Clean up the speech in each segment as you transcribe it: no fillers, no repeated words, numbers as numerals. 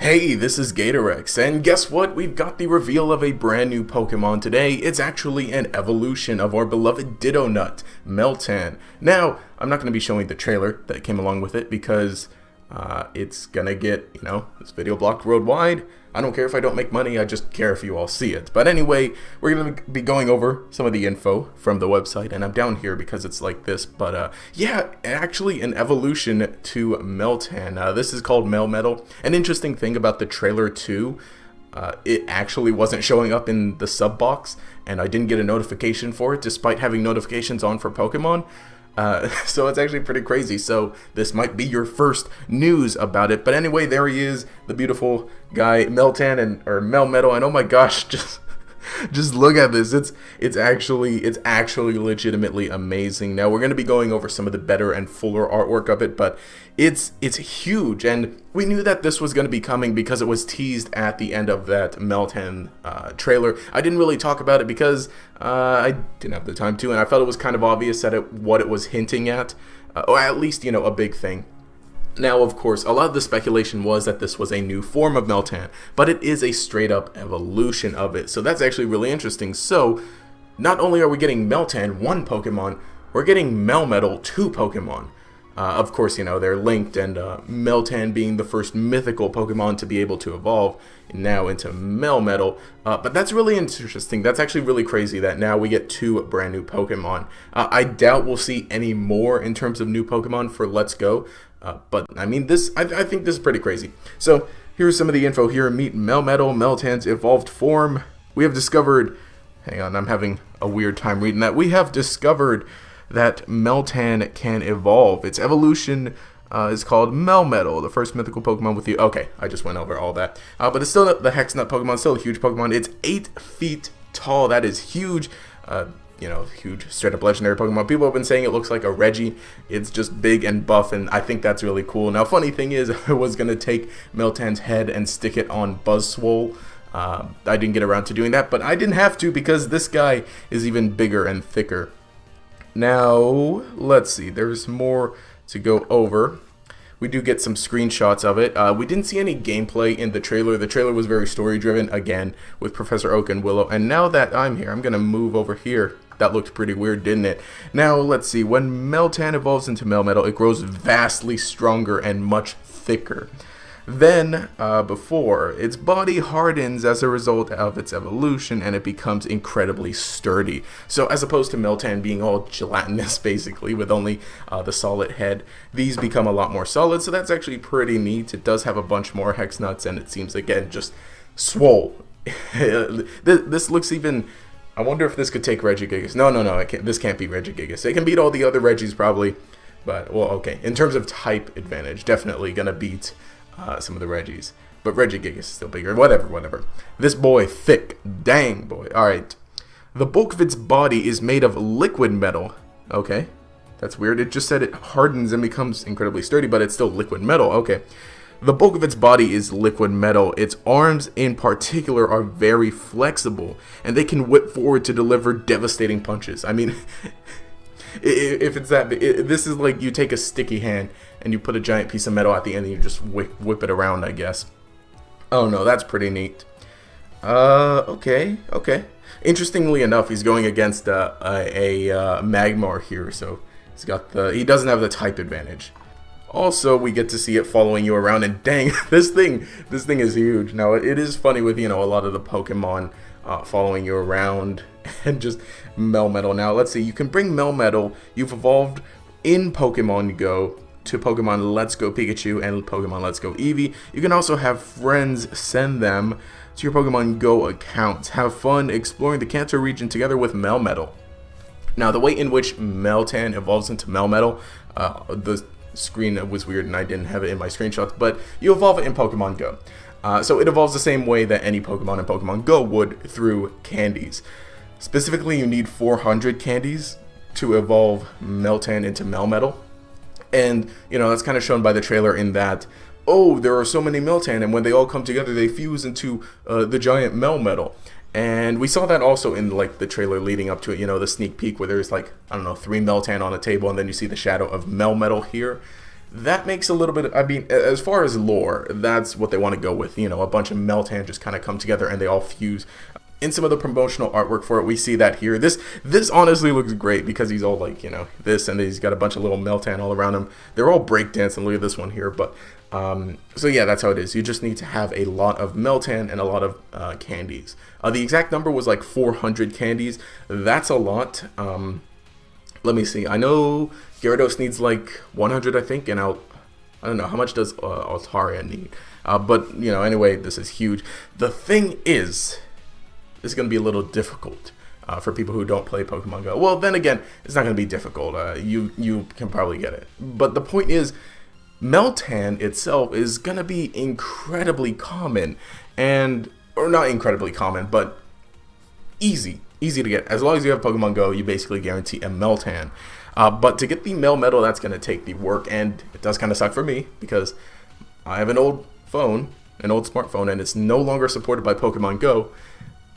Hey, this is GatorEXP, and guess what? We've got the reveal of a brand new Pokemon today. It's actually an evolution of our beloved Ditto Nut, Meltan. Now, I'm not going to be showing the trailer that came along with it because it's going to get, this video blocked worldwide. I don't care if I don't make money, I just care if you all see it. But anyway, we're going to be going over some of the info from the website, and I'm down here because it's like this. But yeah, actually an evolution to Meltan. This is called Melmetal. An interesting thing about the trailer too, it actually wasn't showing up in the sub box, and I didn't get a notification for it despite having notifications on for Pokemon. So it's actually pretty crazy. So this might be your first news about it. But anyway, there he is, the beautiful guy, Meltan or Melmetal. And oh my gosh, just look at this. It's actually legitimately amazing. Now we're going to be going over some of the better and fuller artwork of it, but it's huge, and we knew that this was going to be coming because it was teased at the end of that Meltan trailer. I didn't really talk about it because I didn't have the time to, and I felt it was kind of obvious that what it was hinting at, or at least a big thing. Now, of course, a lot of the speculation was that this was a new form of Meltan, but it is a straight-up evolution of it, so that's actually really interesting. So, not only are we getting Meltan, one Pokemon, we're getting Melmetal, two Pokemon. Of course, they're linked, and Meltan being the first mythical Pokemon to be able to evolve now into Melmetal. But that's really interesting. That's actually really crazy that now we get two brand new Pokemon. I doubt we'll see any more in terms of new Pokemon for Let's Go. But I mean, I think this is pretty crazy. So here's some of the info here. Meet Melmetal, Meltan's evolved form. We have discovered, hang on, I'm having a weird time reading that. We have discovered that Meltan can evolve. Its evolution is called Melmetal, the first mythical Pokemon with you. Okay, I just went over all that. But it's still the Hex Nut Pokemon, still a huge Pokemon. It's 8 feet tall. That is huge. Huge straight up legendary Pokemon. People have been saying it looks like a Reggie. It's just big and buff, and I think that's really cool. Now, funny thing is, I was going to take Meltan's head and stick it on Buzzswole. I didn't get around to doing that, but I didn't have to because this guy is even bigger and thicker. Now, let's see. There's more to go over. We do get some screenshots of it. We didn't see any gameplay in the trailer. The trailer was very story-driven, again, with Professor Oak and Willow. And now that I'm here, I'm going to move over here. That looked pretty weird, didn't it? Now, let's see. When Meltan evolves into Melmetal, it grows vastly stronger and much thicker than before. Its body hardens as a result of its evolution, and it becomes incredibly sturdy. So as opposed to Meltan being all gelatinous, basically, with only the solid head, these become a lot more solid, so that's actually pretty neat. It does have a bunch more Hex Nuts, and it seems, again, just swole. This looks even... I wonder if this could take Regigigas. No, this can't beat Regigigas. It can beat all the other Regis, probably, but, well, okay. In terms of type advantage, definitely gonna beat some of the Regis, but Regigigas is still bigger. Whatever. This boy thick, dang boy. All right, the bulk of its body is made of liquid metal. Okay, that's weird. It just said it hardens and becomes incredibly sturdy, but it's still liquid metal. Okay, the bulk of its body is liquid metal. Its arms in particular are very flexible, and they can whip forward to deliver devastating punches. I mean. If it's that big, this is like you take a sticky hand and you put a giant piece of metal at the end and you just whip it around, I guess. Oh no, that's pretty neat. Okay. Interestingly enough, he's going against a Magmar here, so he doesn't have the type advantage. Also, we get to see it following you around, and dang, this thing is huge. Now, it is funny with, a lot of the Pokemon following you around and just Melmetal. Now, let's see. You can bring Melmetal. You've evolved in Pokemon Go to Pokemon Let's Go Pikachu and Pokemon Let's Go Eevee. You can also have friends send them to your Pokemon Go accounts. Have fun exploring the Kanto region together with Melmetal. Now, the way in which Meltan evolves into Melmetal, the screen was weird and I didn't have it in my screenshots, but you evolve it in Pokemon Go. So it evolves the same way that any Pokemon in Pokemon Go would, through candies. Specifically, you need 400 candies to evolve Meltan into Melmetal. And, that's kind of shown by the trailer in that, oh, there are so many Meltan, and when they all come together, they fuse into the giant Melmetal. And we saw that also in, like, the trailer leading up to it, the sneak peek where there's, like, I don't know, 3 Meltan on a table, and then you see the shadow of Melmetal here. that makes a little bit, I mean, as far as lore, that's what they want to go with, you know, a bunch of Meltan just kind of come together and they all fuse. In some of the promotional artwork for it, we see that here. This honestly looks great because he's all like, you know, this, and he's got a bunch of little Meltan all around him. They're all breakdancing. Look at this one here. But so yeah, that's how it is. You just need to have a lot of Meltan and a lot of candies. The exact number was like 400 candies. That's a lot. Let me see. I know Gyarados needs like 100, I think, and I don't know how much does Altaria need. But you know, anyway, this is huge. The thing is, it's going to be a little difficult for people who don't play Pokemon Go. Well, then again, it's not going to be difficult. You can probably get it. But the point is, Meltan itself is going to be incredibly common, or not incredibly common, but easy to get. As long as you have Pokemon Go, you basically guarantee a Meltan. But to get the Melmetal, that's going to take the work, and it does kind of suck for me because I have an old phone, an old smartphone, and it's no longer supported by Pokemon Go.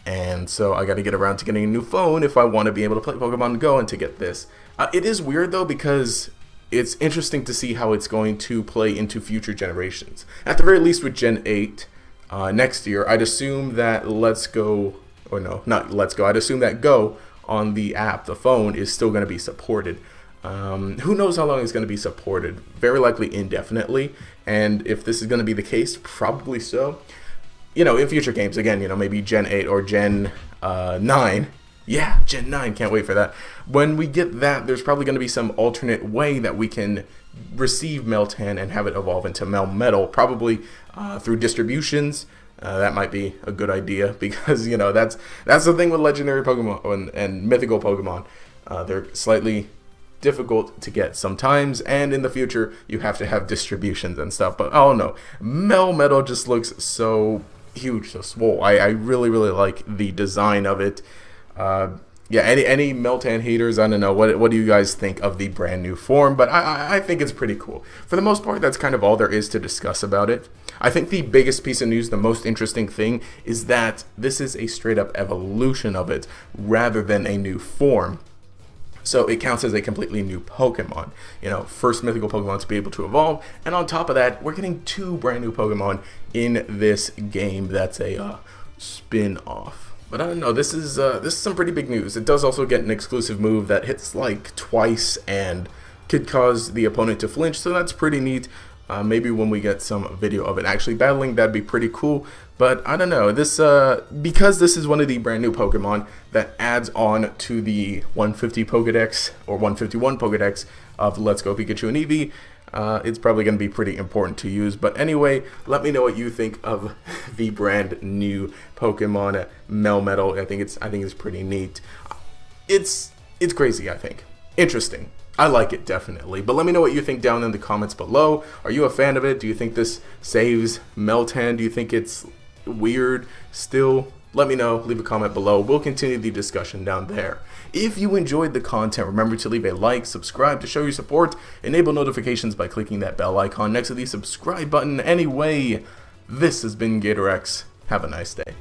And so I got to get around to getting a new phone if I want to be able to play Pokemon Go and to get this. It is weird though because it's interesting to see how it's going to play into future generations. At the very least with Gen 8 next year, I'd assume that I'd assume that Go on the app, the phone, is still going to be supported. Who knows how long it's going to be supported? Very likely indefinitely. And if this is going to be the case, probably so. You know, in future games, again, you know, maybe Gen 8 or Gen 9. Yeah, Gen 9, can't wait for that. When we get that, there's probably going to be some alternate way that we can receive Meltan and have it evolve into Melmetal, probably through distributions. That might be a good idea because, you know, that's the thing with legendary Pokemon and mythical Pokemon. They're slightly difficult to get sometimes, and in the future you have to have distributions and stuff. But oh no, Melmetal just looks so huge, so swole. I really like the design of it. Yeah, any Meltan haters, I don't know, what do you guys think of the brand new form? But I think it's pretty cool. For the most part, that's kind of all there is to discuss about it. I think the biggest piece of news, the most interesting thing, is that this is a straight up evolution of it rather than a new form. So it counts as a completely new Pokemon. You know, first mythical Pokemon to be able to evolve. And on top of that, we're getting 2 brand new Pokemon in this game. That's a spin-off. But I don't know, this is some pretty big news. It does also get an exclusive move that hits like twice and could cause the opponent to flinch. So that's pretty neat. Maybe when we get some video of it actually battling, that'd be pretty cool. But I don't know, this because this is one of the brand new Pokemon that adds on to the 150 Pokedex or 151 Pokedex of Let's Go Pikachu and Eevee, it's probably going to be pretty important to use. But anyway, let me know what you think of the brand new Pokemon Melmetal. I think it's pretty neat. It's crazy, I think. Interesting. I like it, definitely. But let me know what you think down in the comments below. Are you a fan of it? Do you think this saves Meltan? Do you think it's weird still? Let me know. Leave a comment below. We'll continue the discussion down there. If you enjoyed the content, remember to leave a like, subscribe to show your support, enable notifications by clicking that bell icon next to the subscribe button. Anyway, this has been GatorEX. Have a nice day.